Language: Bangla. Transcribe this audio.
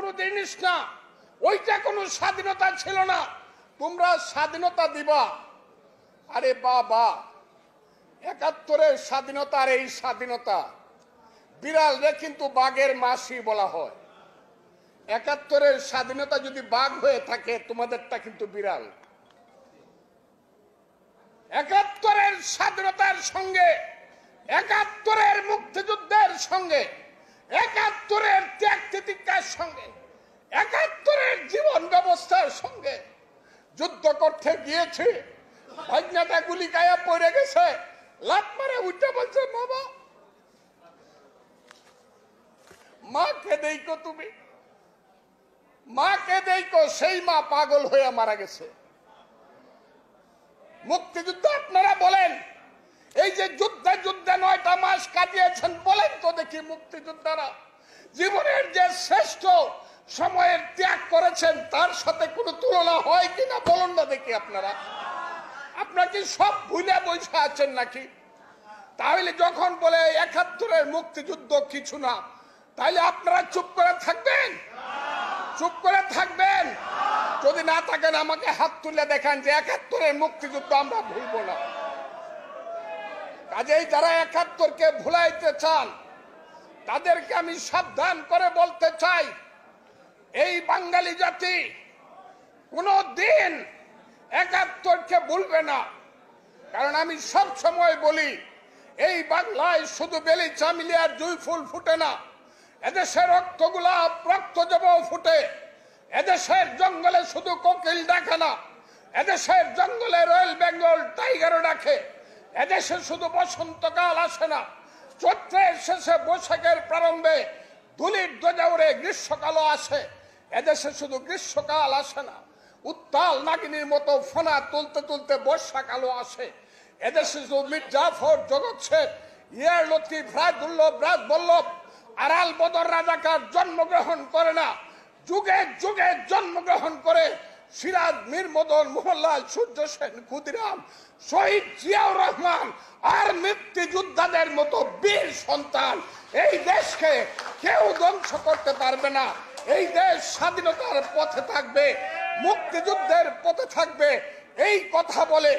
কোনো জিনিস না, ওইটা কোনো স্বাধীনতা ছিল না। তোমরা স্বাধীনতা দিবা, আরে বাবা ৭১-এর স্বাধীনতা আর এই স্বাধীনতা, বিড়ালরে কিন্তু বাঘের মাসি বলা হয়। ৭১-এর স্বাধীনতা যদি বাঘ হয়ে থাকে, তোমাদেরটা কিন্তু বিড়াল। ৭১-এর স্বাধীনতার সঙ্গে, ৭১-এর মুক্তিযুদ্ধের সঙ্গে, ৭১-এর ত্যাগ তিতিক্ষার সঙ্গে, ৭১-এর জীবন ব্যবস্থার সঙ্গে যুদ্ধ করতে গিয়েছে। ভাগনাটা গুলি গায়ে পড়ে গেছে, লাত মারে উঠে বলছে বাবা মাকে দেখো, তুমি মাকে দেখো। সেই মা পাগল হয়ে মারা গেছে। মুক্তিযুদ্ধ আপনারা বলেন, এই যে যুদ্ধে যুদ্ধে 9টা মাস কাটিয়েছেন, বলেন তো দেখি মুক্তিযোদ্ধারা জীবনের যে শ্রেষ্ঠ সময়ের ত্যাগ করেছেন তার সাথে কোনো তুলনা হয় কিনা বলুন না দেখি। আপনারা কি সব ভুলে বসে আছেন নাকি? তাহলে যখন বলে ৭১-এর মুক্তিযুদ্ধ কিছু না, তাহলে আপনারা চুপ করে থাকবেন? চুপ করে থাকবেন? যদি না থাকেন আমাকে হাত তুলে দেখান যে ৭১-এর মুক্তিযুদ্ধ আমরা ভুলবো না। কাজেই যারা ৭১-কে ভুলাইতে চান তাদেরকে আমি সাবধান করে বলতে চাই, এই বাঙালি জাতি কোনো দিন ৭১-কে ভুলবে না। কারণ আমি সব সময় বলি, এই বাংলায় শুধু বেলি চামিলি আর জুই ফুল ফুটে না, এদেশের রক্তগোলাপ রক্ত জব ফুটে। এদেশের জঙ্গলে শুধু কোকিল ডাকে না, এদেশের জঙ্গলে রয়্যাল বেঙ্গল টাইগারও ডাকে। এদেশে শুধু বসন্তকাল আসে না, চৈত্রের শেষে বৈশাখের প্রারম্ভে ধুলির ধ্বজা উড়ে গ্রীষ্মকালও আসে। এদেশে শুধু গ্রীষ্মকাল আসে না, উত্তাল নাগিনীর মতো ফোনা তুলতে তুলতে বর্ষাকালও আসে। এদেশে শুধু মীর জাফর, জগৎ শেখ, ইয়ার লতিফ, রাজদুল্লভ, রাজবল্লভ, আরাল বদর রাজাকার জন্মগ্রহণ করে না, যুগে যুগে জন্মগ্রহণ করে সিরাজ, মীর মদন, মোহনলাল, সূর্য সেন, ক্ষুদিরাম, শহীদ জিয়াউর রহমান আর মুক্তিযোদ্ধাদের মতো বীর সন্তান। এই দেশকে কেউ ধ্বংস করতে পারবে না। এই দেশ স্বাধীনতার পথে থাকবে, মুক্তিযুদ্ধের পথে থাকবে। এই কথা বলে